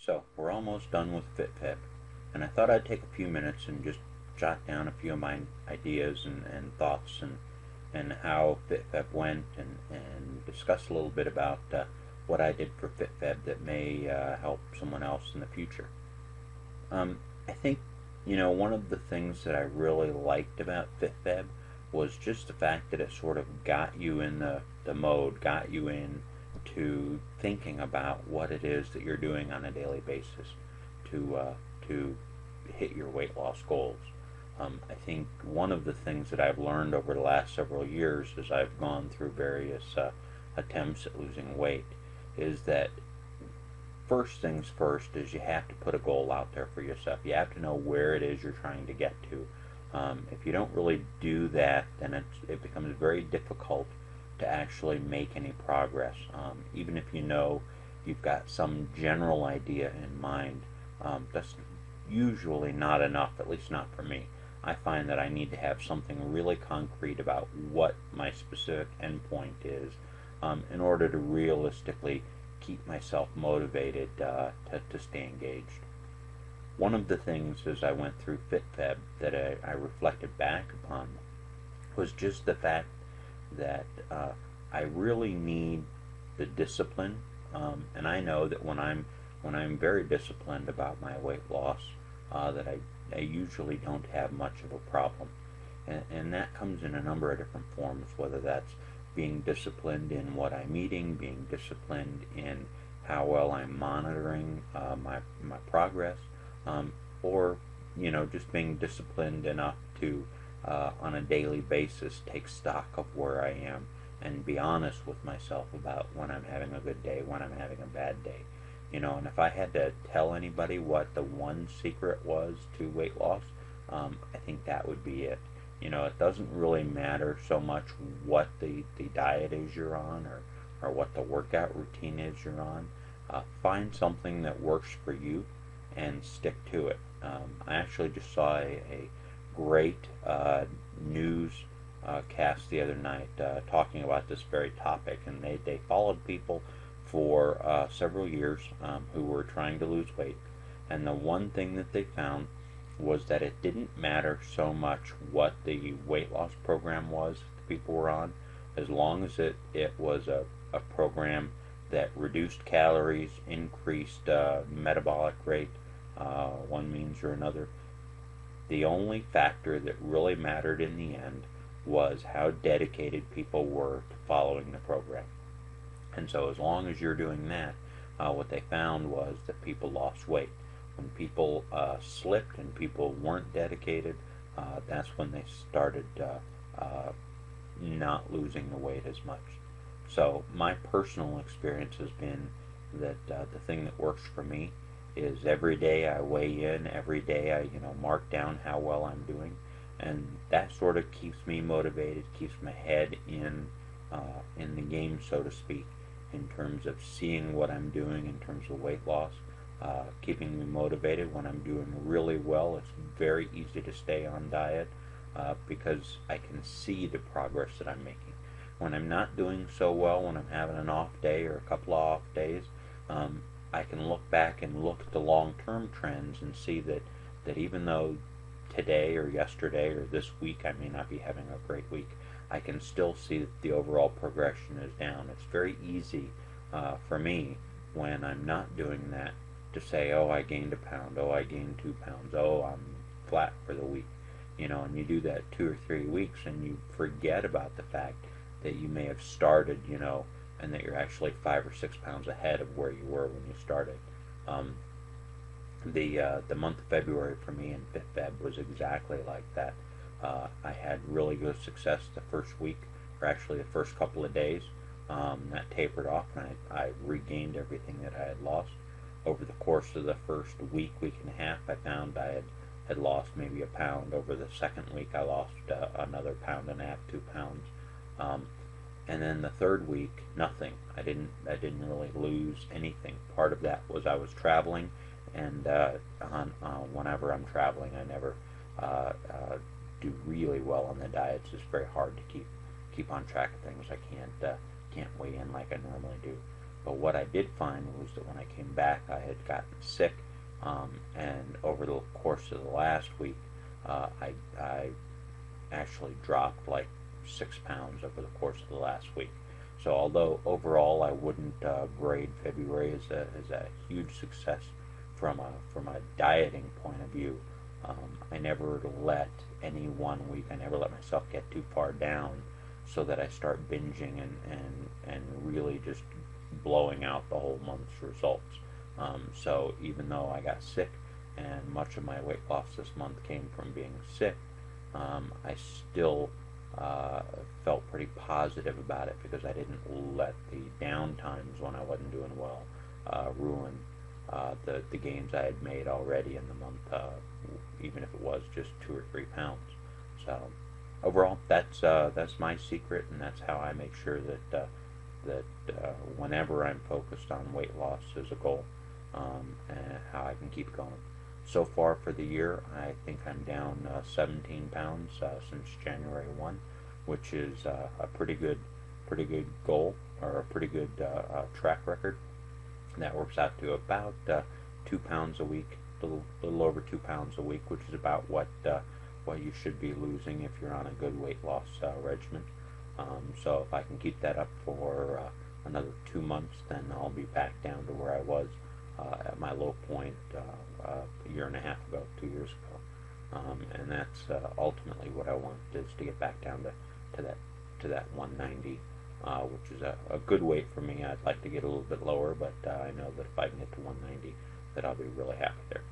So we're almost done with FitFeb, and I thought I'd take a few minutes and just jot down a few of my ideas and thoughts and how FitFeb went and discuss a little bit about what I did for FitFeb that may help someone else in the future. I think, one of the things that I really liked about FitFeb was just the fact that it sort of got you in the mode, got you in to thinking about what it is that you're doing on a daily basis to hit your weight loss goals. I think one of the things that I've learned over the last several years as I've gone through various attempts at losing weight is that first things first is you have to put a goal out there for yourself. You have to know where it is you're trying to get to. If you don't really do that, then it becomes very difficult to actually make any progress. Even if you know you've got some general idea in mind, that's usually not enough, at least not for me. I find that I need to have something really concrete about what my specific endpoint is in order to realistically keep myself motivated to stay engaged. One of the things as I went through FitFeb that I reflected back upon was just the fact that I really need the discipline, and I know that when I'm very disciplined about my weight loss, that I usually don't have much of a problem, and that comes in a number of different forms, whether that's being disciplined in what I'm eating, being disciplined in how well I'm monitoring my progress, or just being disciplined enough to on a daily basis take stock of where I am and be honest with myself about when I'm having a good day, when I'm having a bad day. And if I had to tell anybody what the one secret was to weight loss, I think that would be it. It doesn't really matter so much what the diet is you're on or what the workout routine is you're on. Find something that works for you and stick to it. I actually just saw a great news cast the other night talking about this very topic, and they followed people for several years who were trying to lose weight, and the one thing that they found was that it didn't matter so much what the weight loss program was that people were on, as long as it was a program that reduced calories, increased metabolic rate, one means or another. The only factor that really mattered in the end was how dedicated people were to following the program. And so as long as you're doing that, what they found was that people lost weight. When people slipped and people weren't dedicated, that's when they started not losing the weight as much. So my personal experience has been that the thing that works for me is every day I weigh in, every day I mark down how well I'm doing, and that sort of keeps me motivated, keeps my head in the game, so to speak, in terms of seeing what I'm doing in terms of weight loss, keeping me motivated. When I'm doing really well, it's very easy to stay on diet because I can see the progress that I'm making. When I'm not doing so well, when I'm having an off day or a couple of off days, I can look back and look at the long-term trends and see that even though today or yesterday or this week I may not be having a great week, I can still see that the overall progression is down. It's very easy for me when I'm not doing that to say, oh, I gained a pound, oh, I gained 2 pounds, oh, I'm flat for the week. And you do that 2 or 3 weeks and you forget about the fact that you may have started, and that you're actually 5 or 6 pounds ahead of where you were when you started. The month of February for me in FitFeb was exactly like that. I had really good success the first week, or actually the first couple of days. That tapered off, and I regained everything that I had lost. Over the course of the first week and a half, I found I had lost maybe a pound. Over the second week, I lost another pound and a half, 2 pounds. And then the third week, nothing. I didn't really lose anything. Part of that was I was traveling, and whenever I'm traveling, I never do really well on the diets. It's very hard to keep on track of things. I can't weigh in like I normally do. But what I did find was that when I came back, I had gotten sick, and over the course of the last week, I actually dropped like 6 pounds over the course of the last week. So although overall I wouldn't grade February as a huge success from a dieting point of view, I never let any one week, I never let myself get too far down so that I start binging and really just blowing out the whole month's results. So even though I got sick and much of my weight loss this month came from being sick, I still felt pretty positive about it because I didn't let the down times when I wasn't doing well ruin the gains I had made already in the month, even if it was just 2 or 3 pounds. So overall, that's my secret, and that's how I make sure that whenever I'm focused on weight loss as a goal, and how I can keep going. So far for the year, I think I'm down 17 pounds since January 1, which is a pretty good goal, or a pretty good track record. And that works out to about 2 pounds a week, a little over 2 pounds a week, which is about what you should be losing if you're on a good weight loss regimen. So if I can keep that up for another 2 months, then I'll be back down to where I was at my low point a year and a half ago, 2 years ago. And that's ultimately what I want, is to get back down to that 190, which is a good weight for me. I'd like to get a little bit lower, but I know that if I can get to 190, that I'll be really happy there.